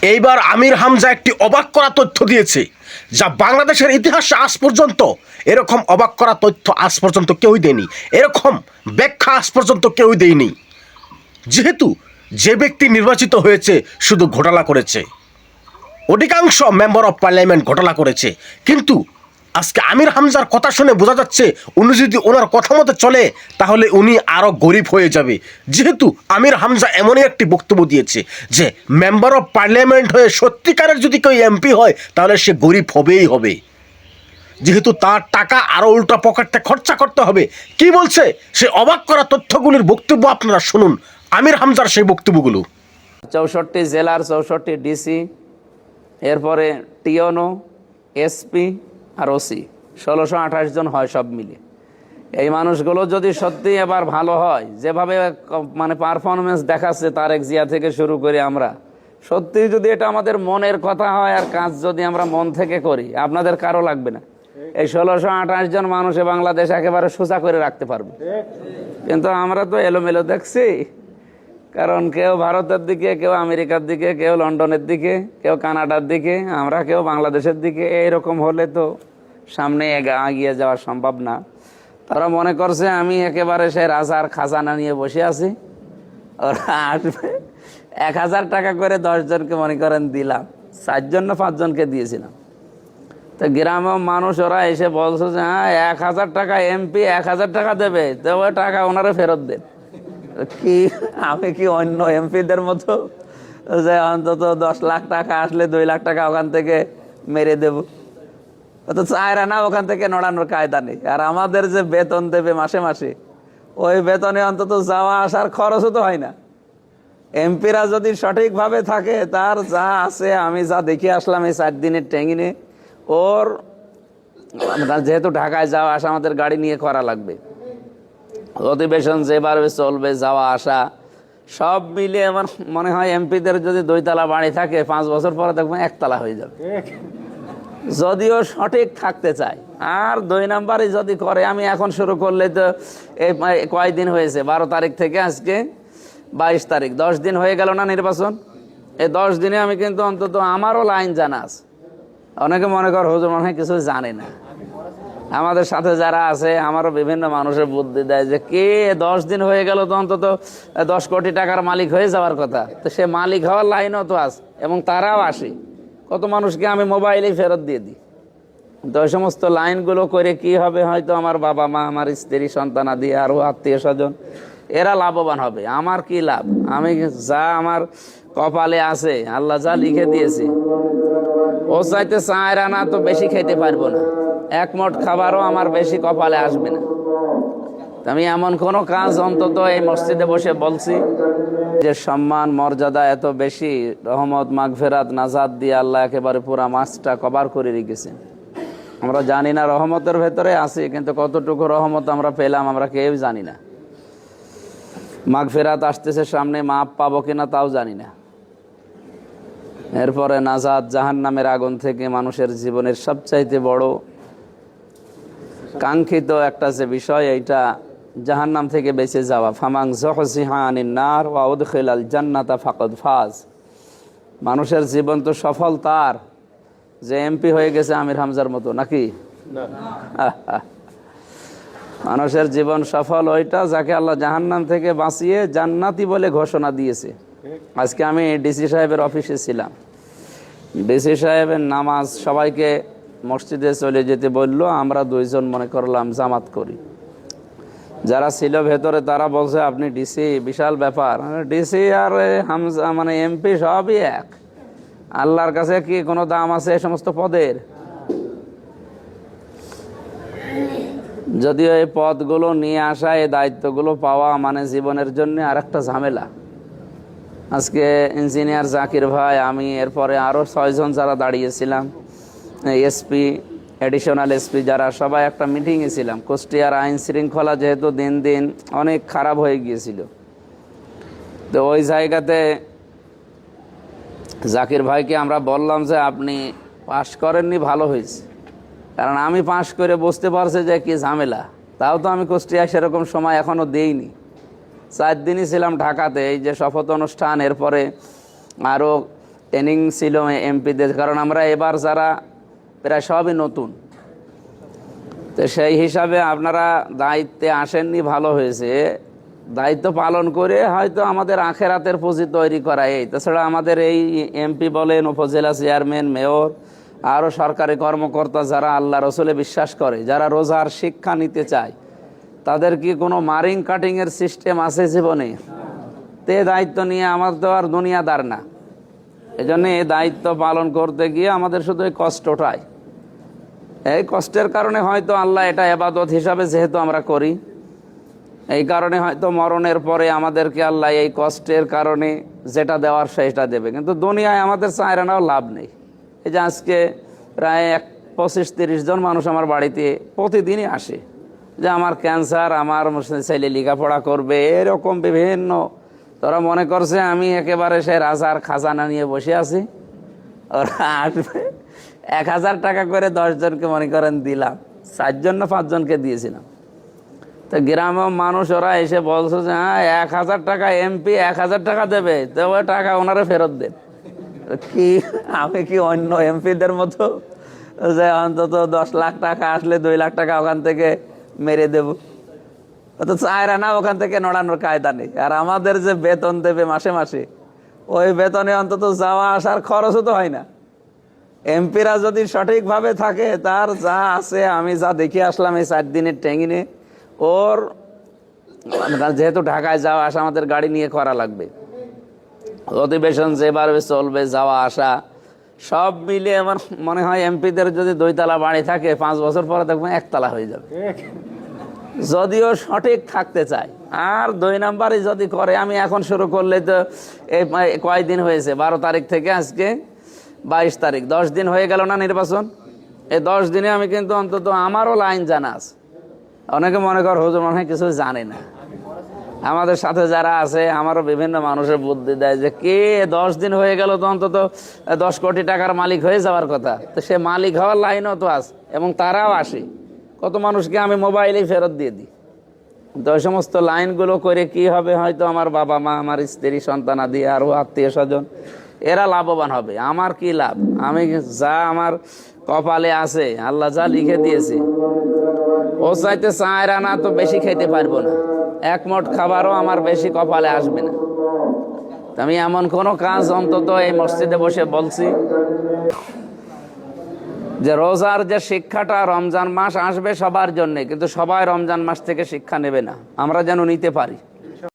এইবার আমির হামজা একটি অবাক করা তথ্য দিয়েছে, যা বাংলাদেশের ইতিহাসে আজ পর্যন্ত এরকম অবাক করা তথ্য আজ পর্যন্ত কেউই দেয়নি, এরকম ব্যাখ্যা আজ পর্যন্ত কেউই দেয়নি। যেহেতু যে ব্যক্তি নির্বাচিত হয়েছে শুধু ঘোটালা করেছে, অধিকাংশ মেম্বার অফ পার্লামেন্ট ঘোটালা করেছে, কিন্তু আজকে আমির হামজার কথা শুনে বোঝা যাচ্ছে উনি যদি ওনার কথা মতো চলে তাহলে উনি আরও গরিব হয়ে যাবে। যেহেতু আমির হামজা এমনই একটি বক্তব্য দিয়েছে যে মেম্বার অফ পার্লামেন্ট হয়ে সত্যিকারের যদি কেউ এমপি হয় তাহলে সে গরিব হবেই হবে, যেহেতু তার টাকা আরও উল্টা পকেটে খরচা করতে হবে। কি বলছে সে অবাক করা তথ্যগুলির বক্তব্য আপনারা শুনুন, আমির হামজার সেই বক্তব্যগুলো। 64 জেলার 64 ডিসি, এরপরে টিওনো, এসপি আর ওসি, 1628 জন হয় সব মিলে। এই মানুষগুলো যদি সত্যি এবার ভালো হয়, যেভাবে মানে পারফরমেন্স দেখাচ্ছে তারেক জিয়া থেকে শুরু করে, আমরা সত্যি যদি এটা আমাদের মনের কথা হয় আর কাজ যদি আমরা মন থেকে করি, আপনাদের কারো লাগবে না। এই 1628 জন মানুষে বাংলাদেশ একেবারে সোজা করে রাখতে পারবে। কিন্তু আমরা তো এলোমেলো দেখছি, কারণ কেউ ভারতের দিকে, কেউ আমেরিকার দিকে, কেউ লন্ডনের দিকে, কেউ কানাডার দিকে, আমরা কেউ বাংলাদেশের দিকে। এইরকম হলে তো সামনে এগিয়ে যাওয়া সম্ভব না। তারা মনে করছে আমি একেবারে সে রাজার খাজানা নিয়ে বসে আছি, ওরা আসবে 1000 টাকা করে 10 জনকে মনে করেন দিলাম, 4 জন না 5 জনকে দিয়েছিলাম। তো গ্রামের মানুষ ওরা এসে বলছে যে হ্যাঁ 1000 টাকা এমপি 1000 টাকা দেবে, তো ওই টাকা ওনারা ফেরত দেন। কি আমি কি অন্য এমপিদের মতো যে অন্তত 10 লাখ টাকা আসলে 2 লাখ টাকা ওখান থেকে মেরে দেব? তো চায়রা না, ওখান থেকে নড়ানোর কায়দা নেই। আর আমাদের যে বেতন দেবে মাসে মাসে, ওই বেতনে অন্তত যাওয়া আসার খরচও তো হয় না। এমপিরা যদি সঠিকভাবে থাকে, তার যা আছে, আমি যা দেখে আসলাম এই 4 দিনের ট্রেনিংয়ে, ওর যেহেতু ঢাকায় যাওয়া আসা আমাদের গাড়ি নিয়ে করা লাগবে, অধিবেশন যেভাবে চলবে, যাওয়া আসা সব মিলিয়ে আমার মনে হয় এমপিদের যদি 2 তলা বাড়ি থাকে, 5 বছর পরে দেখবেন 1 তলা হয়ে যাবে, যদিও সঠিক থাকতে চায়। আর 2 নাম্বারই যদি করে, আমি এখন শুরু করলে তো এই কয়দিন হয়েছে, 12 তারিখ থেকে আজকে 22 তারিখ, 10 দিন হয়ে গেল না নির্বাচন। এই 10 দিনে আমি কিন্তু অন্তত আমারও লাইন জানা আছে। অনেকে মনে কর হুজুর মনে হয় কিছু জানে না। আমাদের সাথে যারা আছে, আমারও বিভিন্ন মানুষের বুদ্ধি দেয় যে কে 10 দিন হয়ে গেল তো অন্তত 10 কোটি টাকার মালিক হয়ে যাওয়ার কথা, তো সে মালিক হওয়ার লাইনও তো আছে, এবং তারাও আসে। কত মানুষকে আমি মোবাইলেই ফেরত দিয়ে দিই। তো ওই সমস্ত লাইনগুলো করে কি হবে, হয়তো আমার বাবা মা, আমার স্ত্রী, সন্তানাদি, আরও আত্মীয় স্বজন, এরা লাভবান হবে। আমার কি লাভ? আমি যা আমার কপালে আছে, আল্লাহ যা লিখে দিয়েছে, ও চাইতে 4 আনা তো বেশি খেতে পারবো না, 1 মুঠ খাবারও আমার বেশি কপালে আসবে না। আমি এমন কোনো কাজ অন্তত এই মসজিদে বসে বলছি যে সম্মান মর্যাদা এত বেশি, রহমত মাগফিরাত নাজাত দিয়ে আল্লাহ একেবারে পুরা মাছটা কভার করে রেখেছেন। আমরা জানি না, রহমতের ভেতরে আছি, কিন্তু কতটুকু রহমত আমরা পেলাম আমরা কেউ জানি না। মাগফিরাত আসতেছে সামনে, মাপ পাবো কিনা তাও জানি না। এরপরে নাজাত জাহান্নামের আগুন থেকে মানুষের জীবনের সবচাইতে বড় কাঙ্ক্ষিত একটা যে বিষয়, এইটা জাহান্নাম থেকে বেঁচে যাওয়া। ফামাং যুহজিহা আনিন নার ওয়া উদখিলাল জান্নাতা ফাকাদ ফাজ। মানুষের জীবন তো সফল তার যে এমপি হয়ে গেছে আমির হামজার মতো, নাকি? মানুষের জীবন সফল ওইটা যাকে আল্লাহ জাহান্নাম থেকে বাঁচিয়ে জান্নাতি বলে ঘোষণা দিয়েছে। আজকে আমি ডিসি সাহেবের অফিসে ছিলাম, ডিসি সাহেবের নামাজ সবাইকে মসজিদে চলে যেতে বললো, আমরা 2 জন মনে করলাম জামাত করি। যারা ছিল ভেতরে তারা বলছে আপনি ডিসি, বিশাল ব্যাপার। ডিসি আর হামজা মানে এমপি সবই এক, আল্লাহর কাছে কি কোনো দাম আছে এই সমস্ত পদের? যদিও এই পদগুলো নিয়ে আসা, এই দায়িত্বগুলো পাওয়া মানে জীবনের জন্য আর একটা ঝামেলা। আজকে ইঞ্জিনিয়ার জাকির ভাই, আমি, এরপরে আরও 6 জন যারা দাঁড়িয়েছিলাম, এসপি, এডিশনাল এসপি যারা, সবাই একটা মিটিংয়ে ছিলাম। কুষ্টিয়ার আইন শৃঙ্খলা যেহেতু দিন দিন অনেক খারাপ হয়ে গিয়েছিল, তো ওই জায়গাতে জাকির ভাইকে আমরা বললাম যে আপনি পাশ করেননি, ভালো হয়েছে, কারণ আমি পাশ করে বুঝতে পারছি যে কি ঝামেলা। তাও তো আমি কুষ্টিয়া সেরকম সময় এখনও দেইনি, 4 দিনই ছিলাম ঢাকাতে। এই যে শপথ অনুষ্ঠান, এরপরে আরও ট্রেনিং ছিল এমপিদের, কারণ আমরা এবার যারা প্রায় সবই নতুন, তো সেই হিসাবে আপনারা দায়িত্বে আসেননি, ভালো হয়েছে। দায়িত্ব পালন করে হয়তো আমাদের আখেরাতের পুঁজি তৈরি করা, এই তাছাড়া আমাদের এই এমপি বলেন, উপজেলা চেয়ারম্যান, মেয়র, আরও সরকারি কর্মকর্তা যারা আল্লাহ রসুলে বিশ্বাস করে, যারা রোজার শিক্ষা নিতে চায়, তাদের কি কোনো মারিং কাটিংয়ের সিস্টেম আছে জীবনে? তে দায়িত্ব নিয়ে আমার তো আর দুনিয়াদার না। এজন্য এই দায়িত্ব পালন করতে গিয়ে আমাদের শুধু এই কষ্টটাই, এই কষ্টের কারণে হয়তো আল্লাহ এটা ইবাদত হিসাবে যেহেতু আমরা করি, এই কারণে হয়তো মরণের পরে আমাদেরকে আল্লাহ এই কষ্টের কারণে যেটা দেওয়ার সেটা দেবে। কিন্তু দুনিয়ায় আমাদের চায়রানাও লাভ নেই। এই যে আজকে প্রায় 25-30 জন মানুষ আমার বাড়িতে প্রতিদিনই আসে যে আমার ক্যান্সার, আমার ছেলে লেখাপড়া করবে, এরকম বিভিন্ন। তোরা মনে করছে আমি একেবারে সে রাজার খাজানা নিয়ে বসে আছি, ওরা আসবে 1000 টাকা করে 10 জনকে মনে করেন দিলাম, 4 জন না 5 জনকে দিয়েছিলাম। তো গ্রামের মানুষ ওরা এসে বলছে যে হ্যাঁ 1000 টাকা এমপি 1000 টাকা দেবে, তো ওই টাকা ওনারা ফেরত দেন। কি আমি কি অন্য এমপিদের মতো যে অন্তত 10 লাখ টাকা আসলে 2 লাখ টাকা ওখান থেকে মেরে দেব? তো চায়রা না, ওখান থেকে নড়ানোর কায়দা নেই। আর আমাদের যে বেতন দেবে মাসে মাসে, ওই বেতনে অন্তত যাওয়া আসার খরচও তো হয় না। এমপিরা যদি সঠিকভাবে থাকে, তার যা আছে, আমি যা দেখে আসলাম এই 4 দিনের ট্রেনিংয়ে, ওর যেহেতু ঢাকায় যাওয়া আসা আমাদের গাড়ি নিয়ে করা লাগবে, অধিবেশন যেভাবে চলবে, যাওয়া আসা সব মিলিয়ে আমার মনে হয় এমপিদের যদি 2 তলা বাড়ি থাকে, 5 বছর পরে দেখবেন 1 তলা হয়ে যাবে, যদিও সঠিক থাকতে চায়। আর 2 নাম্বারে যদি করে, আমি এখন শুরু করলে তো এই কয়দিন হয়েছে, 12 তারিখ থেকে আজকে 22 তারিখ, 10 দিন হয়ে গেল না নির্বাচন। এই 10 দিনে আমি কিন্তু অন্তত আমারও লাইন জানা আছে। অনেকে মনে কর হুজুর মনে হয় কিছু জানে না। আমাদের সাথে যারা আছে, আমারও বিভিন্ন মানুষের বুদ্ধি দেয় যে কে 10 দিন হয়ে গেল তো অন্তত 10 কোটি টাকার মালিক হয়ে যাওয়ার কথা, তো সে মালিক হওয়ার লাইনও তো আছে, এবং তারাও আসে। কত মানুষকে আমি মোবাইলেই ফেরত দিয়ে দিই। তো ওই সমস্ত লাইনগুলো করে কি হবে, হয়তো আমার বাবা মা, আমার স্ত্রী, সন্তানাদি, আরও আত্মীয় স্বজন, এরা লাভবান হবে। আমার কি লাভ? আমি যা আমার কপালে আছে, আল্লাহ যা লিখে দিয়েছে, ও চাইতে 4 আনা তো বেশি খেতে পারবো না, 1 মুঠ খাবারও আমার বেশি কপালে আসবে না। আমি এমন কোনো কাজ অন্তত এই মসজিদে বসে বলছি যে রোজার যে শিক্ষাটা, রমজান মাস আসবে সবার জন্যে, কিন্তু সবাই রমজান মাস থেকে শিক্ষা নেবে না, আমরা যেন নিতে পারি।